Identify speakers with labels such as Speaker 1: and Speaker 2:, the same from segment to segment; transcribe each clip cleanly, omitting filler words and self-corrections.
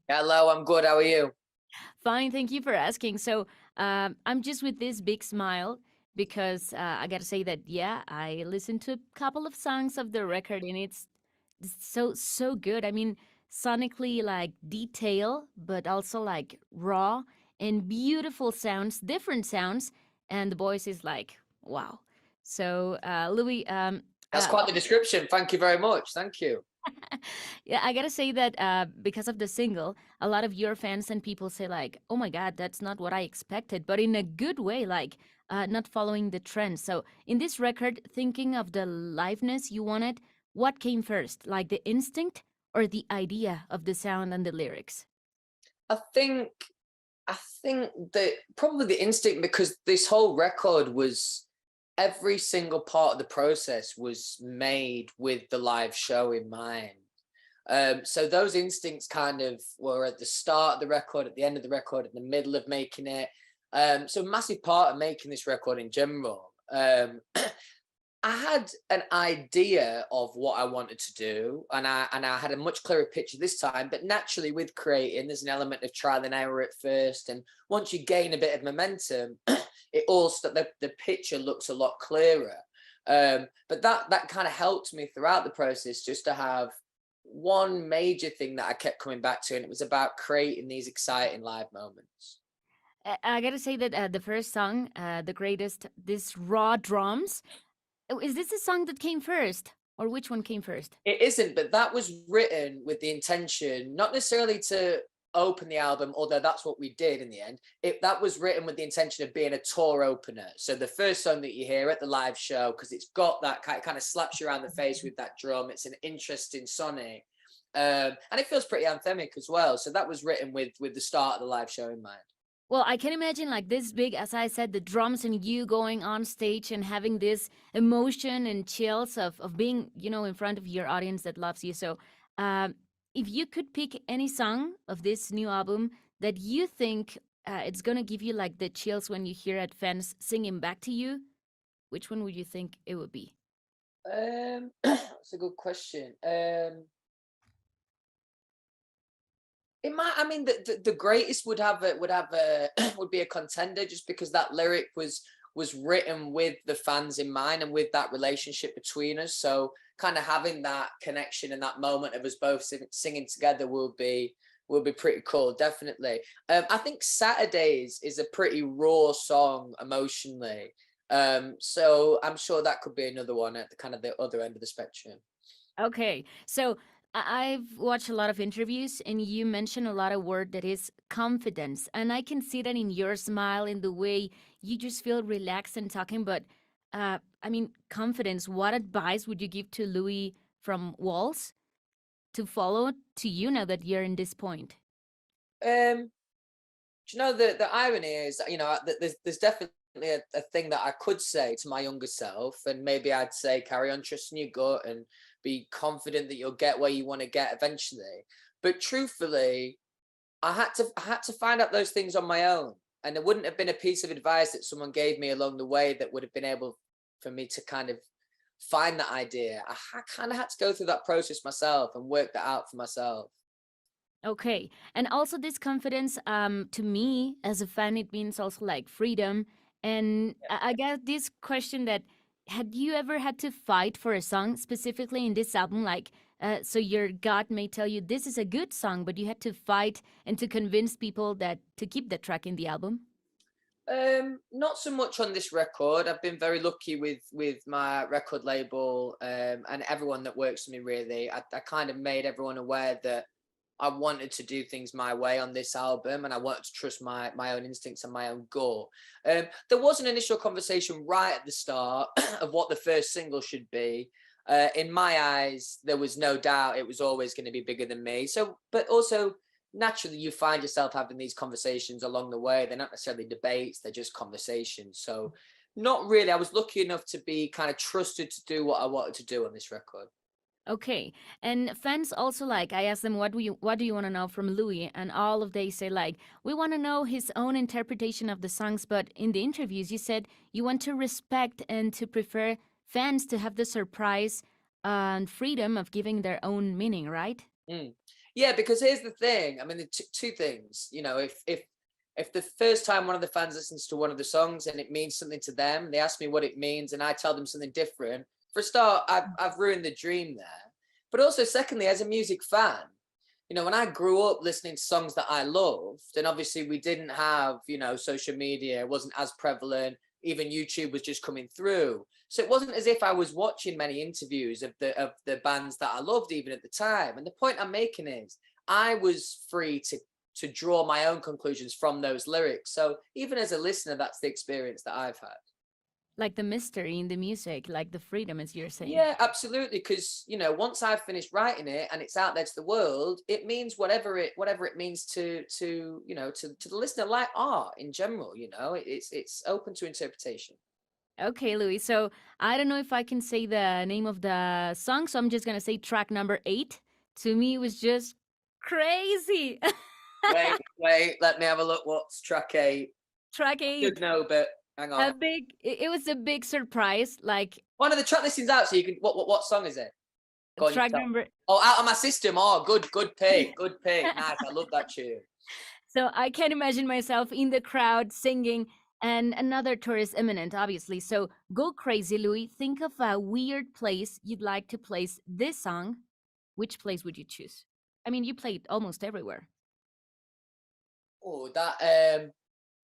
Speaker 1: Hello, I'm good. How are you?
Speaker 2: Fine, thank you for asking. So, I'm just with this big smile because I gotta say that yeah, I listened to a couple of songs of the record and it's so good. I mean, sonically like detail, but also like raw and beautiful sounds, different sounds, and the voice is like wow. So, Louis,
Speaker 1: That's quite the description. Thank you very much. Thank you.
Speaker 2: yeah, I gotta say that because of the single, a lot of your fans and people say like, "Oh my God, that's not what I expected," but in a good way, like not following the trend. So in this record, thinking of the liveness you wanted, what came first, like the instinct or the idea of the sound and the lyrics?
Speaker 1: I think I think that probably the instinct because this whole record was every single part of the process was made with the live show in mind. So those instincts kind of were at the start of the record, at the end of the record, in the middle of making it. So a massive part of making this record in general. I had an idea of what I wanted to do, and I had a much clearer picture this time. But naturally, with creating, there's an element of trial and error at first, and once you gain a bit of momentum, the picture looks a lot clearer. But that kind of helped me throughout the process, just to have one major thing that I kept coming back to, and it was about creating these exciting live moments.
Speaker 2: I gotta say that the first song, the greatest, this raw drums. Oh, is this the song that came first, or which one came first?
Speaker 1: It isn't, but that was written with the intention, not necessarily to open the album, although that's what we did in the end. That was written with the intention of being a tour opener. So the first song that you hear at the live show, because it's got that kind of slaps you around the face with that drum. It's an interesting sonic, and it feels pretty anthemic as well. So that was written with the start of the live show in mind.
Speaker 2: Well, I can imagine like this big, as I said, the drums and you going on stage and having this emotion and chills of being, in front of your audience that loves you. So, um, if you could pick any song of this new album that you think it's gonna give you like the chills when you hear it, fans singing back to you, which one would you think it would be?
Speaker 1: That's a good question. It might. I mean, the greatest would have a would be a contender, just because that lyric was written with the fans in mind and with that relationship between us. So kind of having that connection and that moment of us both singing together will be pretty cool. Definitely. I think Saturdays is a pretty raw song emotionally. So I'm sure that could be another one at the kind of the other end of the spectrum.
Speaker 2: Okay, so I've watched a lot of interviews, and you mention a lot of word that is confidence, and I can see that in your smile, in the way you just feel relaxed and talking. But I mean, confidence. What advice would you give to Louis from Walls to follow to you now that you're in this point?
Speaker 1: Um, Do you know the irony is, there's definitely a thing that I could say to my younger self, and maybe I'd say carry on trusting your gut and be confident that you'll get where you want to get eventually. But truthfully, I had to find out those things on my own, and there wouldn't have been a piece of advice that someone gave me along the way that would have been able for me to kind of find that idea. I kind of had to go through that process myself and work that out for myself.
Speaker 2: Okay. And also this confidence, to me as a fan, it means also like freedom. And I got this question that had you ever had to fight for a song specifically in this album? Like, so your gut may tell you this is a good song, but you had to fight and to convince people that to keep the track in the album?
Speaker 1: Not so much on this record. I've been very lucky with my record label, and everyone that works for me. Really, I kind of made everyone aware that I wanted to do things my way on this album, and I wanted to trust my own instincts and my own goal. There was an initial conversation right at the start of what the first single should be. In my eyes, there was no doubt it was always going to be bigger than me. So, but also naturally, you find yourself having these conversations along the way. They're not necessarily debates; they're just conversations. So, not really. I was lucky enough to be kind of trusted to do what I wanted to do on this record.
Speaker 2: Okay. And fans also like I asked them what do you want to know from Louis, and all of they say like we want to know his own interpretation of the songs, but in the interviews you said you want to respect and to prefer fans to have the surprise and freedom of giving their own meaning, right?
Speaker 1: Mm. Yeah, because here's the thing. I mean, the two things. You know, if the first time one of the fans listens to one of the songs and it means something to them, they ask me what it means, and I tell them something different. For a start, I've ruined the dream there. But also, secondly, as a music fan, you know, when I grew up listening to songs that I loved, and obviously we didn't have, you know, social media, it wasn't as prevalent. Even YouTube was just coming through. So it wasn't as if I was watching many interviews of the bands that I loved even at the time. And the point I'm making is I was free to draw my own conclusions from those lyrics. So even as a listener, that's the experience that I've had.
Speaker 2: Like the mystery in the music, like the freedom, as you're saying.
Speaker 1: Yeah, absolutely. Because, you know, once I've finished writing it and it's out there to the world, it means whatever it means to you know, to the listener, like art in general. You know, it's open to interpretation.
Speaker 2: Okay, Louis. So I don't know if I can say the name of the song, so I'm just gonna say track number 8. To me, it was just crazy.
Speaker 1: Wait, let me have a look. What's track 8?
Speaker 2: Track
Speaker 1: I should
Speaker 2: 8,
Speaker 1: know, but hang on.
Speaker 2: it was a big surprise. Like
Speaker 1: One of the track listings out, so you can. What song is it? Go on, you
Speaker 2: track
Speaker 1: tell.
Speaker 2: number.
Speaker 1: Oh, Out of My System. Oh, good pick, good pick. Nice, I love that tune.
Speaker 2: So I can imagine myself in the crowd singing, and another tour is imminent, obviously. So go crazy, Louis. Think of a weird place you'd like to place this song. Which place would you choose? I mean, you played almost everywhere.
Speaker 1: Oh, that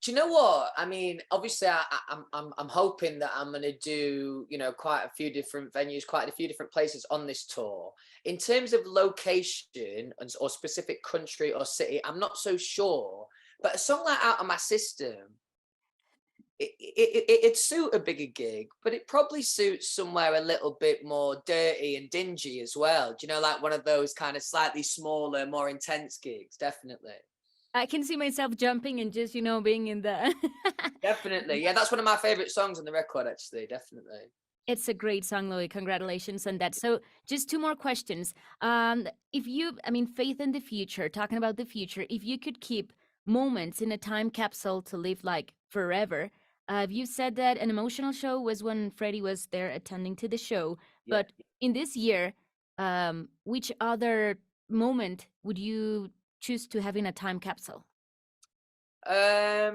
Speaker 1: do you know what? I mean, obviously, I'm hoping that I'm gonna do, you know, quite a few different venues, quite a few different places on this tour. In terms of location or specific country or city, I'm not so sure. But a song like Out of My System, it'd suit a bigger gig, but it probably suits somewhere a little bit more dirty and dingy as well. Do you know, like one of those kind of slightly smaller, more intense gigs? Definitely.
Speaker 2: I can see myself jumping and just, being in the.
Speaker 1: Definitely. Yeah, that's one of my favorite songs on the record, actually. Definitely.
Speaker 2: It's a great song, Louis. Congratulations on that. So, just two more questions. If you, I mean, faith in the future, talking about the future, if you could keep moments in a time capsule to live like forever, you said that an emotional show was when Freddie was there attending to the show.
Speaker 1: Yeah.
Speaker 2: But in this year, which other moment would you choose to have in a time capsule?
Speaker 1: There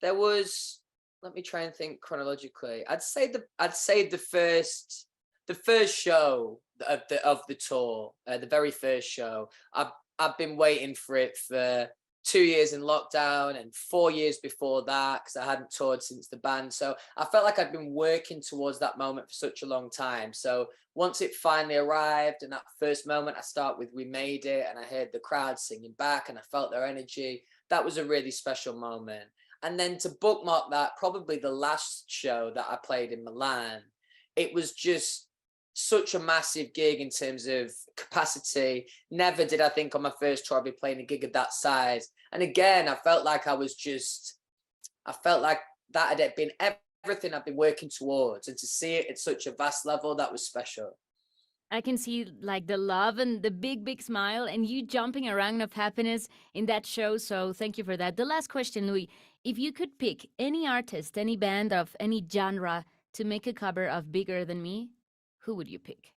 Speaker 1: was, let me try and think chronologically. I'd say the first show of the tour, the very first show. I've been waiting for it for 2 years in lockdown and 4 years before that because I hadn't toured since the band. So I felt like I'd been working towards that moment for such a long time. So once it finally arrived, and that first moment, I start with "We Made It," and I heard the crowd singing back, and I felt their energy. That was a really special moment. And then to bookmark that, probably the last show that I played in Milan, it was just such a massive gig in terms of capacity. Never did I think on my first tour I'd be playing a gig of that size. And again, I felt like that had been everything I've been working towards. And to see it at such a vast level, that was special.
Speaker 2: I can see like the love and the big, big smile and you jumping around of happiness in that show. So thank you for that. The last question, Louis. If you could pick any artist, any band of any genre to make a cover of Bigger Than Me, who would you pick?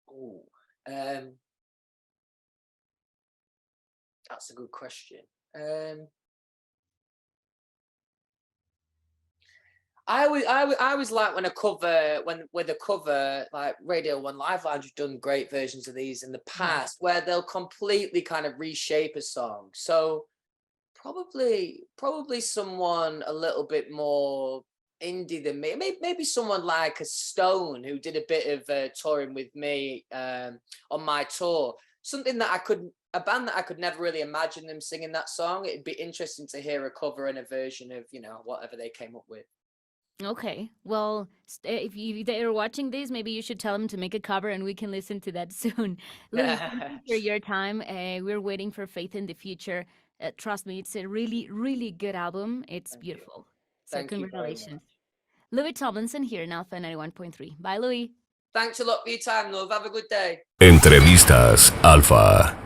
Speaker 1: Oh, that's a good question. I always like when a cover, when with a cover, like Radio 1 Live Lounge have done great versions of these in the past, where they'll completely kind of reshape a song. So probably someone a little bit more indie than me. Maybe someone like a Stone who did a bit of touring with me on my tour. Something that a band that I could never really imagine them singing that song. It'd be interesting to hear a cover and a version of, you know, whatever they came up with.
Speaker 2: Okay. Well, if they're watching this, maybe you should tell them to make a cover and we can listen to that soon. Louis, thank you for your time. We're waiting for Faith in the Future. Trust me, it's a really, really good album. It's
Speaker 1: Thank you.
Speaker 2: beautiful. So
Speaker 1: Thank you very
Speaker 2: congratulations.
Speaker 1: much.
Speaker 2: Louis Tomlinson here in Alpha 91.3. Bye, Louis.
Speaker 1: Thanks a lot for your time, love. Have a good day.
Speaker 3: Entrevistas Alfa.